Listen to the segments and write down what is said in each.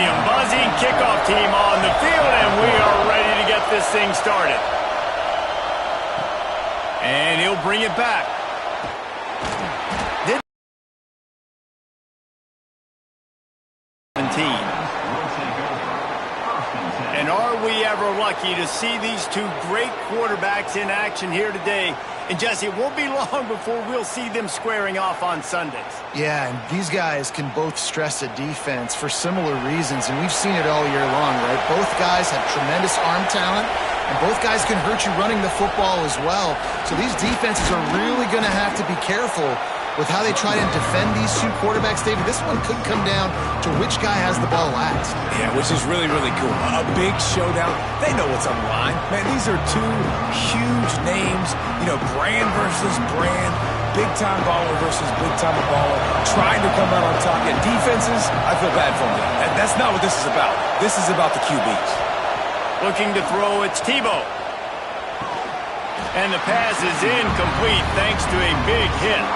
and buzzing kickoff team on the field, and we are ready to get this thing started. And he'll bring it back. 17. And are we ever lucky to see these two great quarterbacks in action here today? And Jesse, it won't be long before we'll see them squaring off on Sundays. Yeah, and these guys can both stress a defense for similar reasons, and we've seen it all year long, right? Both guys have tremendous arm talent, and both guys can hurt you running the football as well. So these defenses are really going to have to be careful with how they try to defend these two quarterbacks, David. This one could come down to which guy has the ball last. Yeah, which is really, really cool. A big showdown. They know what's on the line. Man, these are two huge names. You know, brand versus brand. Big-time baller versus big-time baller. Trying to come out on top. Yeah, defenses, I feel bad for them. That's not what this is about. This is about the QBs. Looking to throw, it's Tebow. And the pass is incomplete thanks to a big hit.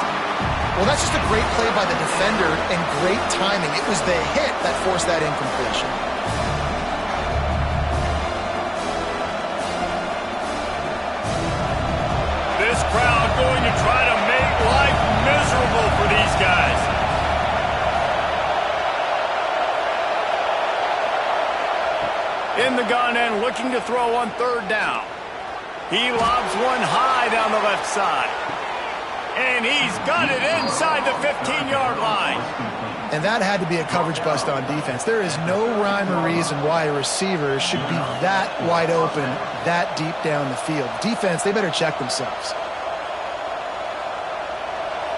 Well, that's just a great play by the defender and great timing. It was the hit that forced that incompletion. This crowd going to try to make life miserable for these guys. In the gun and looking to throw on third down. He lobs one high down the left side. And he's got it inside the 15-yard line. And that had to be a coverage bust on defense. There is no rhyme or reason why a receiver should be that wide open, that deep down the field. Defense, they better check themselves.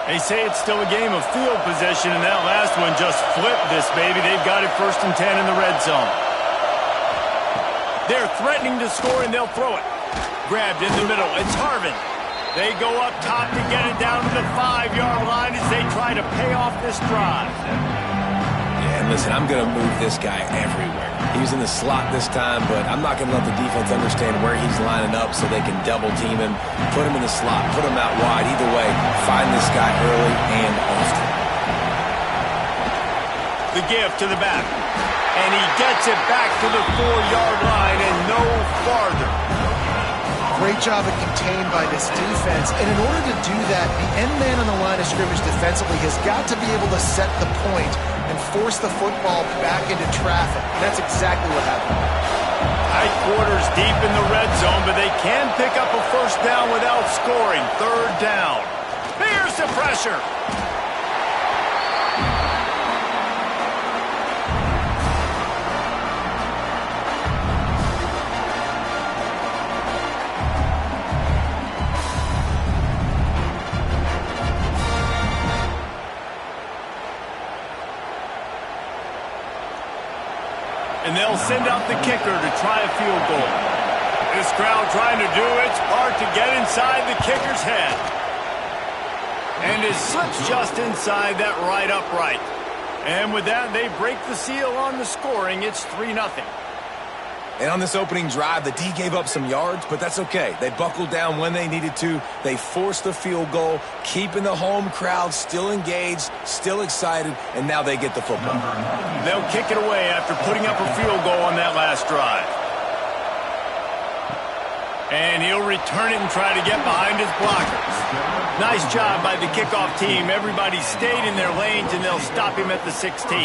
They say it's still a game of field position, and that last one just flipped this baby. They've got it 1st and 10 in the red zone. They're threatening to score, and they'll throw it. Grabbed in the middle. It's Harvin. They go up top to get it down to the 5-yard line as they try to pay off this drive. Yeah, and listen, I'm going to move this guy everywhere. He's in the slot this time, but I'm not going to let the defense understand where he's lining up so they can double team him, put him in the slot, put him out wide. Either way, find this guy early and often. The give to the back. And he gets it back to the 4-yard line and no farther. Great job of contained by this defense. And in order to do that, the end man on the line of scrimmage defensively has got to be able to set the point and force the football back into traffic. And that's exactly what happened. Tight quarters deep in the red zone, but they can pick up a first down without scoring. Third down. Here's the pressure. And they'll send out the kicker to try a field goal. This crowd trying to do its part to get inside the kicker's head. And it slips just inside that right upright. And with that, they break the seal on the scoring. It's 3-0. And on this opening drive, the D gave up some yards, but that's okay. They buckled down when they needed to. They forced the field goal, keeping the home crowd still engaged, still excited, and now they get the football. They'll kick it away after putting up a field goal on that last drive. And he'll return it and try to get behind his blockers. Nice job by the kickoff team. Everybody stayed in their lanes, and they'll stop him at the 16.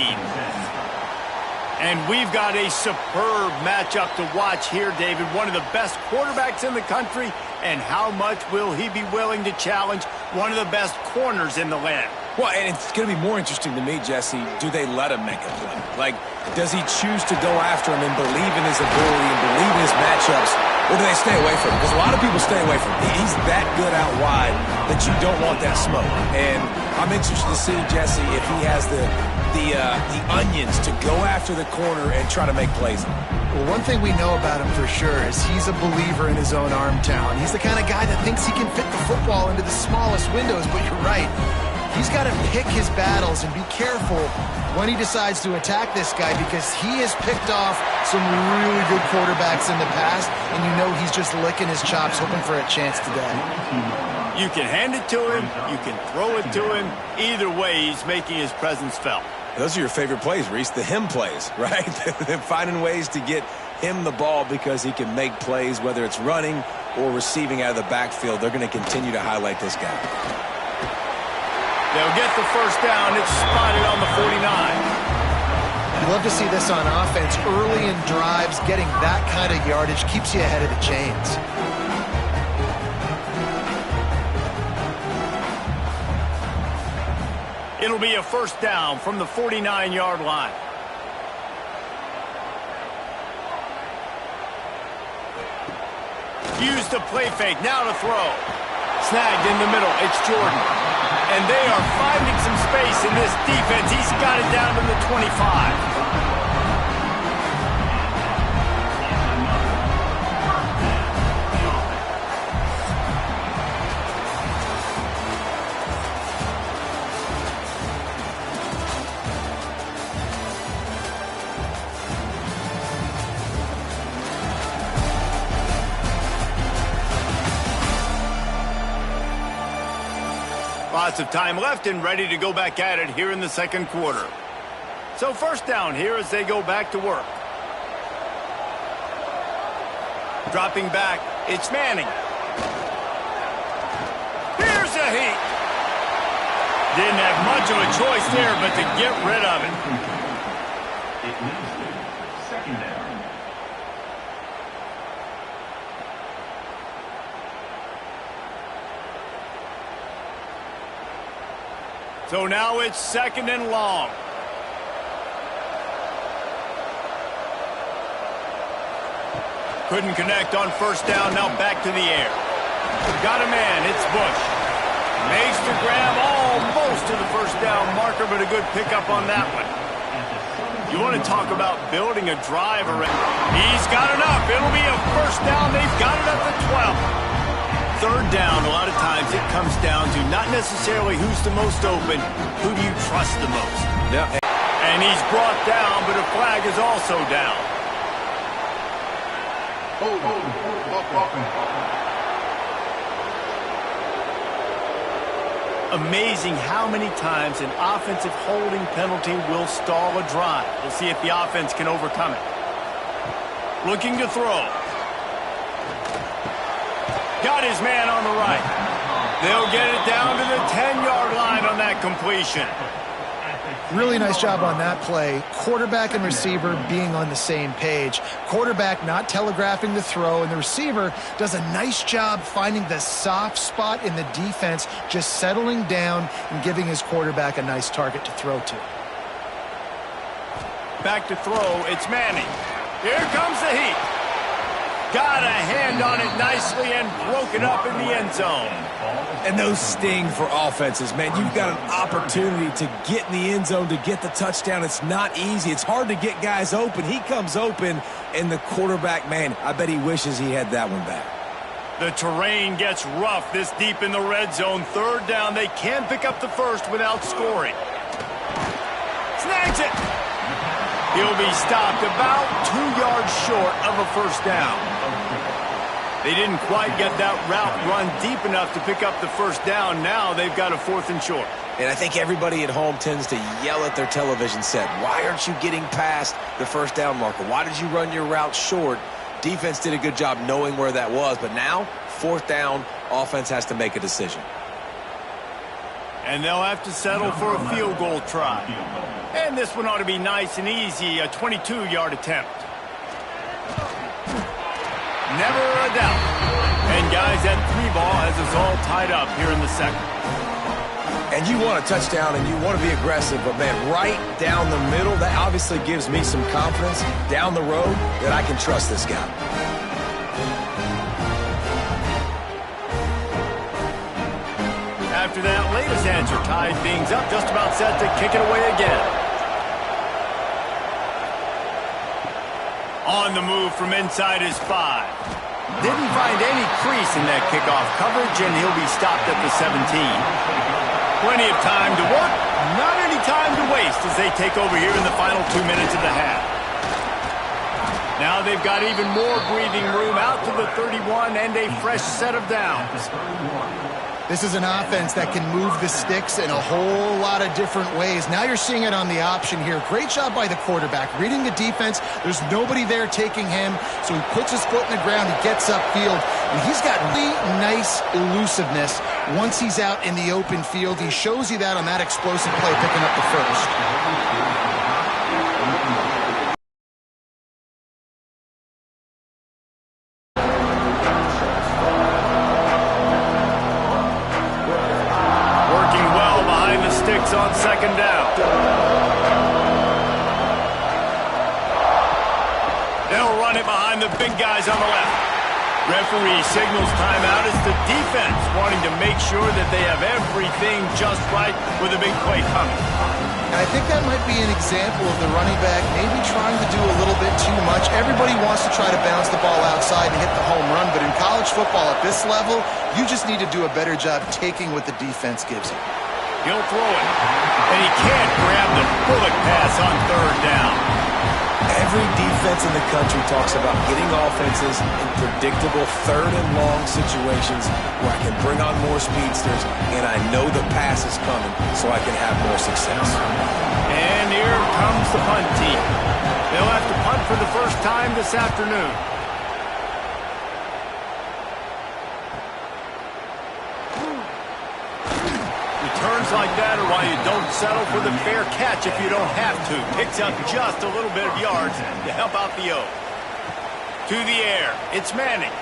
And we've got a superb matchup to watch here, David. One of the best quarterbacks in the country. And how much will he be willing to challenge one of the best corners in the land? Well, and it's going to be more interesting to me, Jesse, do they let him make a play? Like, does he choose to go after him and believe in his ability and believe in his matchups, or do they stay away from him? Because a lot of people stay away from him. He's that good out wide that you don't want that smoke. And I'm interested to see, Jesse, if he has the onions to go after the corner and try to make plays. Well, one thing we know about him for sure is he's a believer in his own arm talent. He's the kind of guy that thinks he can fit the football into the smallest windows, but you're right. He's got to pick his battles and be careful when he decides to attack this guy, because he has picked off some really good quarterbacks in the past, and you know he's just licking his chops hoping for a chance today. You can hand it to him, you can throw it to him. Either way, he's making his presence felt. Those are your favorite plays, Reese, the him plays, right? They're finding ways to get him the ball because he can make plays, whether it's running or receiving out of the backfield. They're going to continue to highlight this guy. They'll get the first down. It's spotted on the 49. I'd love to see this on offense. Early in drives, getting that kind of yardage keeps you ahead of the chains. It'll be a first down from the 49-yard line. Use the play fake. Now to throw. Snagged in the middle. It's Jordan. And they are finding some space in this defense. He's got it down to the 25. Lots of time left and ready to go back at it here in the second quarter. So first down here as they go back to work. Dropping back, it's Manning. Here's a heat. Didn't have much of a choice there but to get rid of it. Second down. So now it's second and long. Couldn't connect on first down, now back to the air. Got a man, it's Bush. Makes the grab almost to the first down marker, but a good pickup on that one. You want to talk about building a drive around. He's got enough. It'll be a first down. They've got it up to 12. Third down, a lot of times it comes down to not necessarily who's the most open, who do you trust the most. Yeah. And he's brought down, but a flag is also down. Amazing how many times an offensive holding penalty will stall a drive. We'll see if the offense can overcome it. Looking to throw. Got his man on the right. They'll get it down to the 10-yard line on that completion. Really nice job on that play. Quarterback and receiver being on the same page. Quarterback not telegraphing the throw, and the receiver does a nice job finding the soft spot in the defense, just settling down and giving his quarterback a nice target to throw to. Back to throw, it's Manning. Here comes the heat. Got a hand on it nicely and broke it up in the end zone. And those sting for offenses, man. You've got an opportunity to get in the end zone, to get the touchdown. It's not easy. It's hard to get guys open. He comes open, and the quarterback, man, I bet he wishes he had that one back. The terrain gets rough this deep in the red zone. Third down, they can pick up the first without scoring. Snags it. He'll be stopped about 2 yards short of a first down. They didn't quite get that route run deep enough to pick up the first down. Now they've got a 4th and short. And I think everybody at home tends to yell at their television set. Why aren't you getting past the first down marker? Why did you run your route short? Defense did a good job knowing where that was. But now, 4th down, offense has to make a decision. And they'll have to settle for a field goal try. And this one ought to be nice and easy, a 22-yard attempt. Never a doubt. And guys, that 3-ball has us all tied up here in the second. And you want a touchdown and you want to be aggressive, but man, right down the middle, that obviously gives me some confidence down the road that I can trust this guy. After that latest answer tied things up, just about set to kick it away again. On the move from inside his 5. Didn't find any crease in that kickoff coverage, and he'll be stopped at the 17. Plenty of time to work, not any time to waste as they take over here in the final 2 minutes of the half. Now they've got even more breathing room out to the 31 and a fresh set of downs. This is an offense that can move the sticks in a whole lot of different ways. Now you're seeing it on the option here. Great job by the quarterback. Reading the defense, there's nobody there taking him, so he puts his foot in the ground, he gets upfield, and he's got really nice elusiveness once he's out in the open field. He shows you that on that explosive play, picking up the first. On second down. They'll run it behind the big guys on the left. Referee signals timeout as the defense wanting to make sure that they have everything just right with a big play coming. I think that might be an example of the running back maybe trying to do a little bit too much. Everybody wants to try to bounce the ball outside and hit the home run, but in college football at this level, you just need to do a better job taking what the defense gives you. He'll throw it, and he can't grab the bullet pass on third down. Every defense in the country talks about getting offenses in predictable third and long situations where I can bring on more speedsters, and I know the pass is coming, so I can have more success. And here comes the punt team. They'll have to punt for the first time this afternoon. Turns like that are why you don't settle for the fair catch if you don't have to. Picks up just a little bit of yards to help out the O. To the air, it's Manning.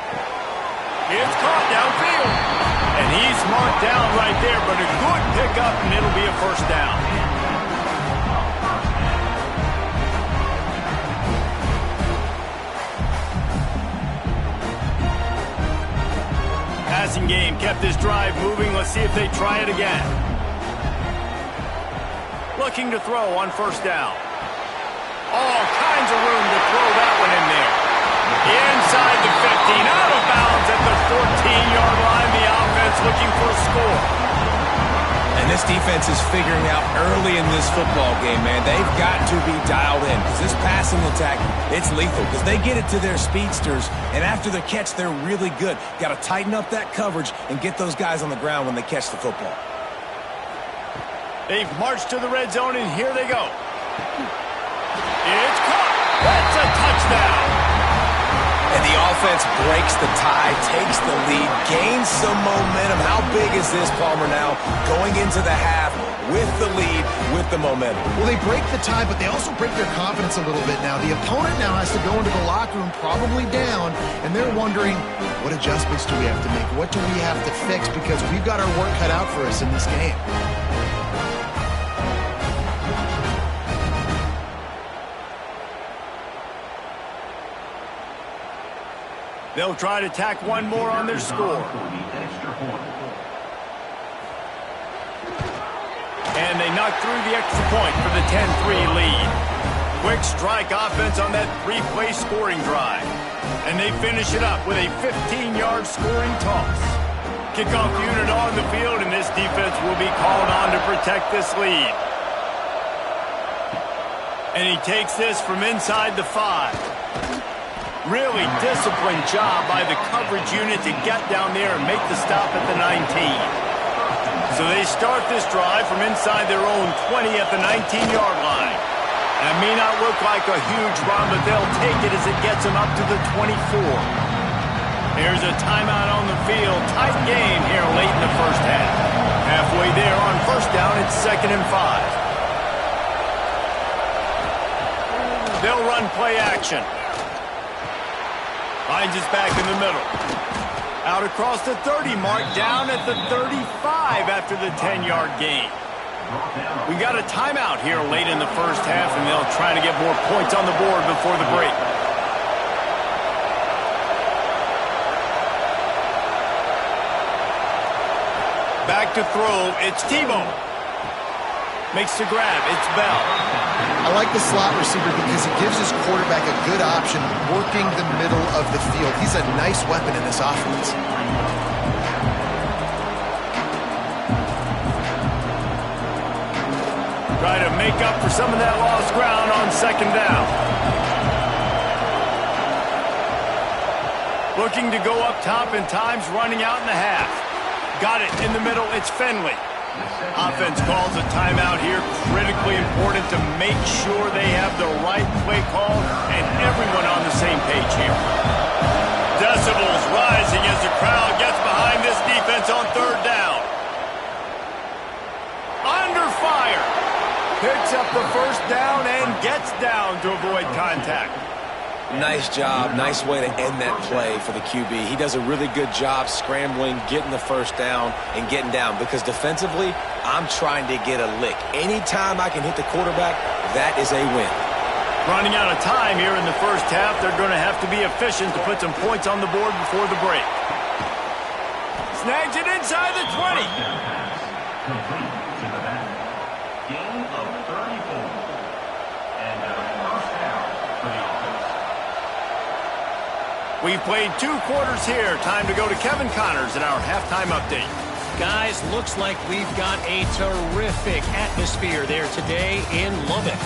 It's caught downfield. And he's marked down right there, but a good pickup, and it'll be a first down. Passing game kept this drive moving. Let's see if they try it again. Looking to throw on first down. All kinds of room to throw that one in there. Inside the 15, out of bounds at the 14-yard line. The offense looking for a score. And this defense is figuring out early in this football game, man, they've got to be dialed in because this passing attack, it's lethal because they get it to their speedsters, and after the catch, they're really good. Got to tighten up that coverage and get those guys on the ground when they catch the football. They've marched to the red zone, and here they go. It's caught. That's a touchdown. And the offense breaks the tie, takes the lead, gains some momentum. How big is this, Palmer, now? Going into the half with the lead, with the momentum. Well, they break the tie, but they also break their confidence a little bit now. The opponent now has to go into the locker room probably down, and they're wondering, what adjustments do we have to make? What do we have to fix? Because we've got our work cut out for us in this game. They'll try to tack one more on their score. And they knock through the extra point for the 10-3 lead. Quick strike offense on that three-play scoring drive. And they finish it up with a 15-yard scoring toss. Kickoff unit on the field, and this defense will be called on to protect this lead. And he takes this from inside the 5. Really disciplined job by the coverage unit to get down there and make the stop at the 19. So they start this drive from inside their own 20 at the 19-yard line. That may not look like a huge run, but they'll take it as it gets them up to the 24. There's a timeout on the field. Tight game here late in the first half. Halfway there on first down, it's 2nd and 5. They'll run play action. Finds his back in the middle. Out across the 30 mark, down at the 35 after the 10-yard gain. We got a timeout here late in the first half, and they'll try to get more points on the board before the break. Back to throw, it's Tebow. Makes the grab, it's Bell. I like the slot receiver because he gives his quarterback a good option working the middle of the field. He's a nice weapon in this offense. Try to make up for some of that lost ground on second down. Looking to go up top, and time's running out in the half. Got it in the middle. It's Finley. Offense calls a timeout here. Critically important to make sure they have the right play call and everyone on the same page here. Decibels rising as the crowd gets behind this defense on third down. Under fire. Picks up the first down and gets down to avoid contact. Nice job. Nice way to end that play for the QB. He does a really good job scrambling, getting the first down, and getting down. Because defensively, I'm trying to get a lick. Anytime I can hit the quarterback, that is a win. Running out of time here in the first half. They're going to have to be efficient to put some points on the board before the break. Snags it inside the 20. Complete to the back. Gain of 34. And a first down for the offense. We've played 2 quarters here. Time to go to Kevin Connors in our halftime update. Guys, looks like we've got a terrific atmosphere there today in Lubbock.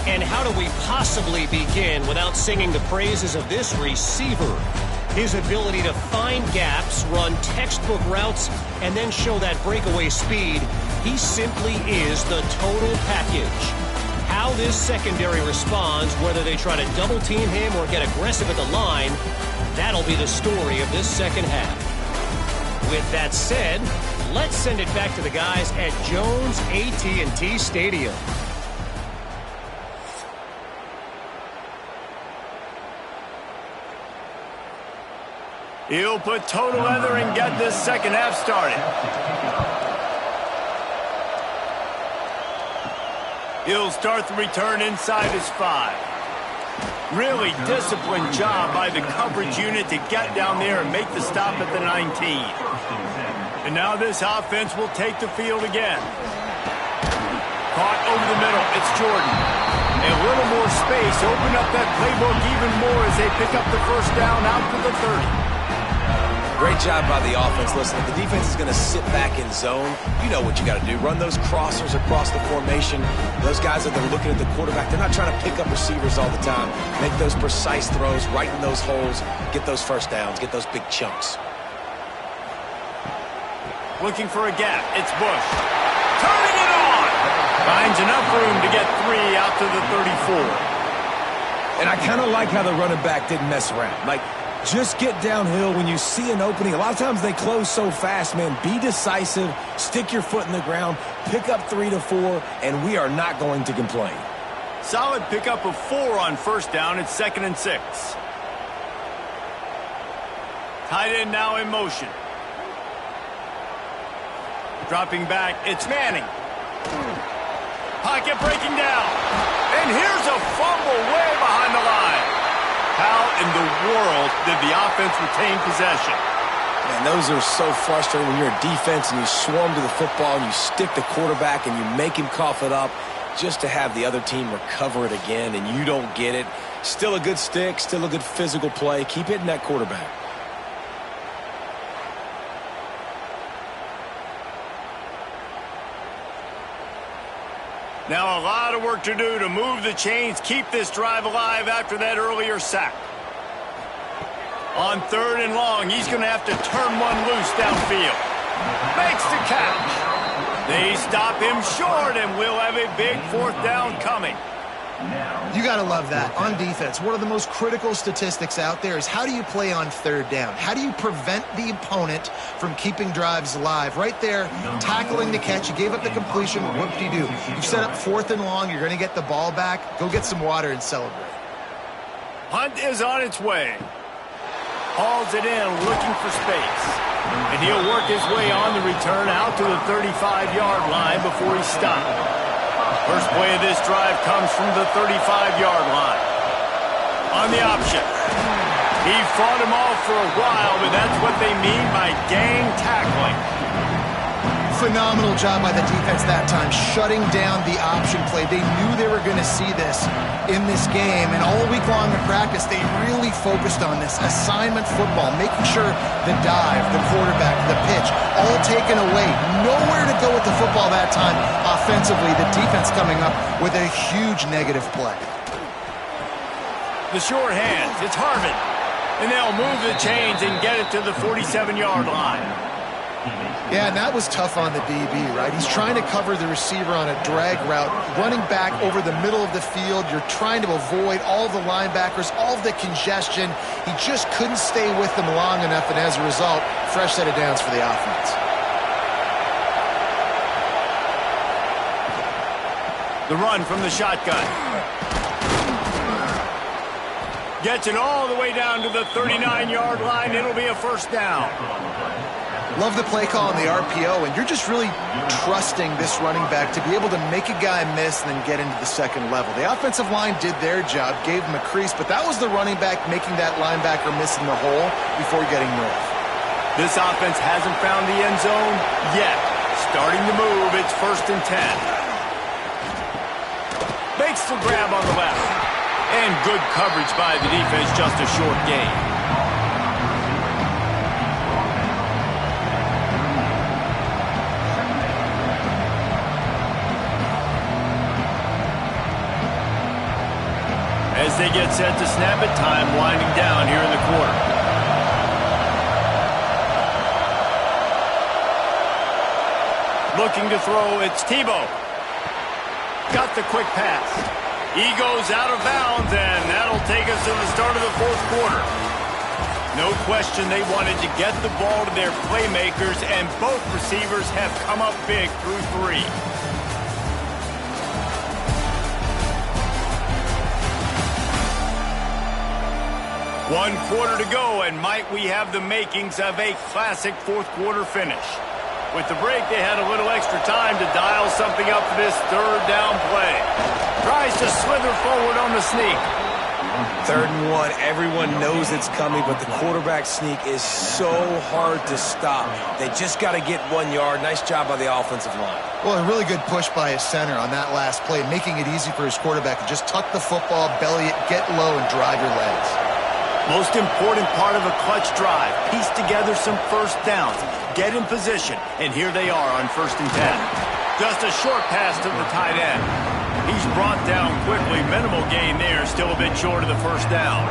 And how do we possibly begin without singing the praises of this receiver? His ability to find gaps, run textbook routes, and then show that breakaway speed. He simply is the total package. How this secondary responds, whether they try to double-team him or get aggressive at the line, that'll be the story of this second half. With that said, let's send it back to the guys at Jones AT&T Stadium. He'll put total leather and get this second half started. He'll start the return inside his 5. Really disciplined job by the coverage unit to get down there and make the stop at the 19. And now this offense will take the field again. Caught over the middle. It's Jordan. A little more space. Open up that playbook even more as they pick up the first down out to the 30. Great job by the offense. Listen, if the defense is going to sit back in zone, you know what you got to do. Run those crossers across the formation. Those guys that are looking at the quarterback, they're not trying to pick up receivers all the time. Make those precise throws, right in those holes, get those first downs, get those big chunks. Looking for a gap. It's Bush. Turning it on. Finds enough room to get 3 out to the 34. And I kind of like how the running back didn't mess around. Like, just get downhill when you see an opening. A lot of times they close so fast, man. Be decisive, stick your foot in the ground, pick up 3 to 4, and we are not going to complain. Solid pickup of 4 on first down. It's 2nd and 6. Tight end now in motion. Dropping back, it's Manning. Pocket breaking down. And here's a fumble way behind the line. How in the world did the offense retain possession? Man, those are so frustrating when you're a defense and you swarm to the football and you stick the quarterback and you make him cough it up just to have the other team recover it again and you don't get it. Still a good stick, still a good physical play. Keep hitting that quarterback. Now a lot of work to do to move the chains, keep this drive alive after that earlier sack. On 3rd and long, he's going to have to turn one loose downfield. Makes the catch. They stop him short, and we'll have a big 4th down coming. You got to love that. On defense, one of the most critical statistics out there is how do you play on 3rd down? How do you prevent the opponent from keeping drives alive? Right there, tackling the catch. You gave up the completion. Whoop-de-doo. You've set up 4th and long. You're going to get the ball back. Go get some water and celebrate. Hunt is on its way. Hauls it in, looking for space. And he'll work his way on the return out to the 35-yard line before he's stopped. First play of this drive comes from the 35-yard line. On the option. He fought him off for a while, but that's what they mean by gang tackling. Phenomenal job by the defense that time, shutting down the option play. They knew they were going to see this in this game, and all week long in practice, they really focused on this assignment football, making sure the dive, the quarterback, the pitch, all taken away. Nowhere to go with the football that time offensively. The defense coming up with a huge negative play. The short hands, it's Harvin. And they'll move the chains and get it to the 47-yard line. Yeah, and that was tough on the DB, right? He's trying to cover the receiver on a drag route, running back over the middle of the field. You're trying to avoid all the linebackers, all the congestion. He just couldn't stay with them long enough, and as a result, fresh set of downs for the offense. The run from the shotgun. Gets it all the way down to the 39-yard line. It'll be a first down. Love the play call on the RPO, and you're just really trusting this running back to be able to make a guy miss and then get into the second level. The offensive line did their job, gave him a crease, but that was the running back making that linebacker miss in the hole before getting north. This offense hasn't found the end zone yet. Starting to move, it's 1st and 10. Makes the grab on the left. And good coverage by the defense, just a short gain. As they get set to snap it, time winding down here in the quarter. Looking to throw, it's Tebow. Got the quick pass. He goes out of bounds, and that'll take us to the start of the 4th quarter. No question they wanted to get the ball to their playmakers, and both receivers have come up big through 3. One quarter to go, and might we have the makings of a classic 4th quarter finish. With the break, they had a little extra time to dial something up for this 3rd down play. Tries to slither forward on the sneak. 3rd and 1, everyone knows it's coming, but the quarterback sneak is so hard to stop. They just got to get 1 yard. Nice job by the offensive line. Well, a really good push by his center on that last play, making it easy for his quarterback to just tuck the football, belly it, get low, and drive your legs. Most important part of a clutch drive. Piece together some first downs. Get in position. And here they are on 1st and 10. Just a short pass to the tight end. He's brought down quickly. Minimal gain there. Still a bit short of the first down.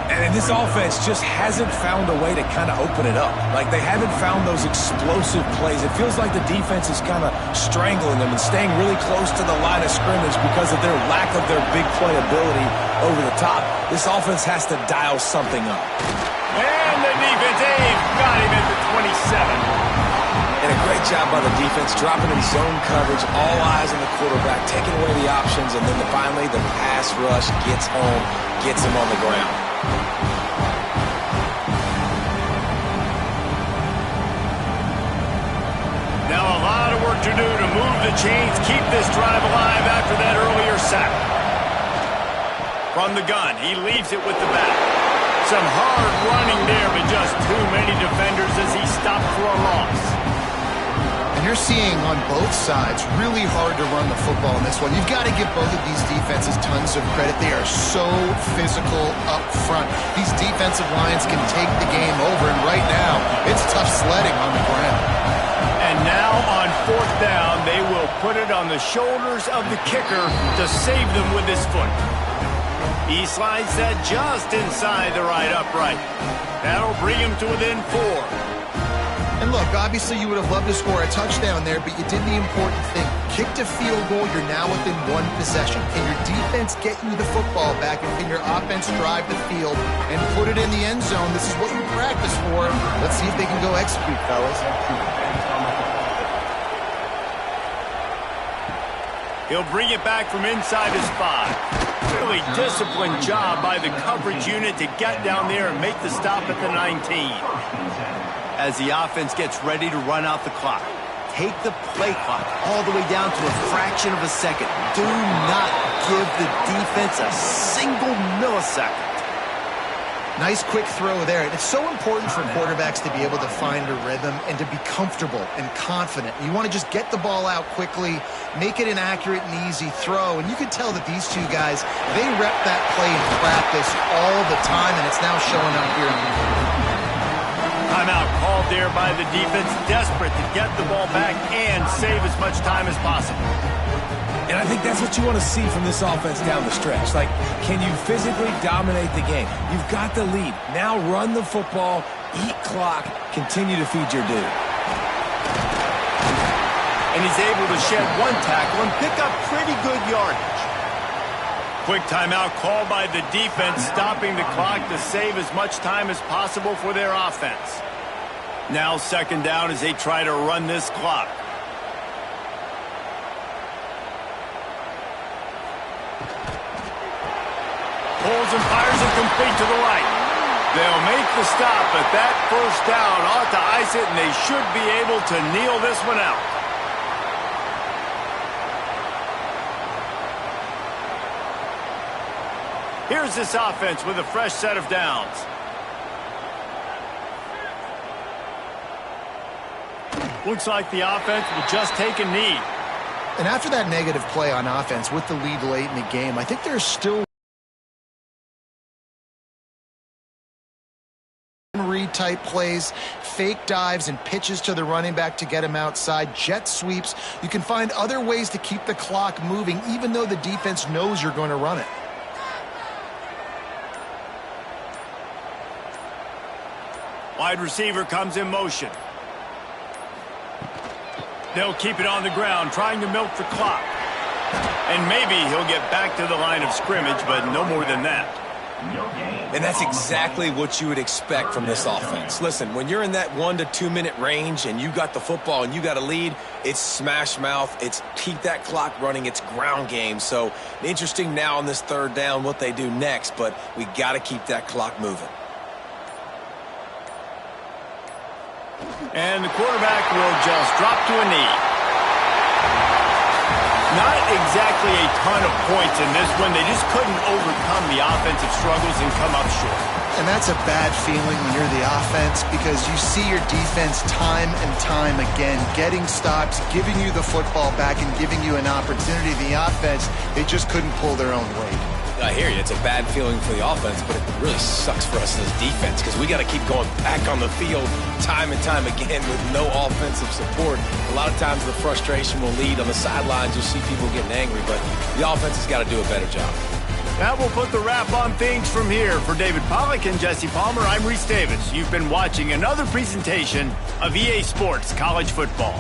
And this offense just hasn't found a way to kind of open it up. Like, they haven't found those explosive plays. It feels like the defense is kind of strangling them and staying really close to the line of scrimmage because of their lack of their big play ability over the top. This offense has to dial something up. And the defense, got him at the 27. And a great job by the defense, dropping in zone coverage, all eyes on the quarterback, taking away the options, and then finally the pass rush gets home, gets him on the ground. Now a lot of work to do to move the chains, keep this drive alive after that earlier sack. From the gun, he leaves it with the back. Some hard running there, but just too many defenders as he stopped for a loss. And you're seeing on both sides really hard to run the football in this one. You've got to give both of these defenses tons of credit. They are so physical up front. These defensive lines can take the game over, and right now, it's tough sledding on the ground. And now on 4th down, they will put it on the shoulders of the kicker to save them with his foot. He slides that just inside the right upright. That'll bring him to within 4. And look, obviously you would have loved to score a touchdown there, but you did the important thing. Kicked a field goal, you're now within 1 possession. Can your defense get you the football back, and can your offense drive the field and put it in the end zone? This is what you practice for. Let's see if they can go execute, fellas. He'll bring it back from inside his 5. Really disciplined job by the coverage unit to get down there and make the stop at the 19. As the offense gets ready to run out the clock, take the play clock all the way down to a fraction of a second. Do not give the defense a single millisecond. Nice quick throw there. And it's so important for quarterbacks to be able to find a rhythm and to be comfortable and confident. You want to just get the ball out quickly, make it an accurate and easy throw. And you can tell that these two guys, they rep that play in practice all the time, and it's now showing up here in the game. Timeout called there by the defense, desperate to get the ball back and save as much time as possible. And I think that's what you want to see from this offense down the stretch. Like, can you physically dominate the game? You've got the lead. Now run the football, eat clock, continue to feed your dude. And he's able to shed one tackle and pick up pretty good yardage. Quick timeout called by the defense, stopping the clock to save as much time as possible for their offense. Now second down as they try to run this clock. Pulls and fires it complete to the right. They'll make the stop, but that first down ought to ice it, and they should be able to kneel this one out. Here's this offense with a fresh set of downs. Looks like the offense will just take a knee. And after that negative play on offense with the lead late in the game, I think there's still read type plays, fake dives and pitches to the running back to get him outside, jet sweeps. You can find other ways to keep the clock moving even though the defense knows you're going to run it. Wide receiver comes in motion. They'll keep it on the ground, trying to milk the clock. And maybe he'll get back to the line of scrimmage, but no more than that. And that's exactly what you would expect from this offense. Listen, when you're in that 1 to 2 minute range and you got the football and you got a lead, it's smash mouth, it's keep that clock running, it's ground game. So interesting now on this third down what they do next, but we got to keep that clock moving. And the quarterback will just drop to a knee. Not exactly a ton of points in this one. They just couldn't overcome the offensive struggles and come up short. And that's a bad feeling when you're the offense because you see your defense time and time again getting stops, giving you the football back and giving you an opportunity. The offense, they just couldn't pull their own weight. I hear you. It's a bad feeling for the offense, but it really sucks for us as defense because we got to keep going back on the field time and time again with no offensive support. A lot of times the frustration will lead on the sidelines. You'll see people getting angry, but the offense has got to do a better job. That will put the wrap on things from here. For David Pollack and Jesse Palmer, I'm Reese Davis. You've been watching another presentation of EA Sports College Football.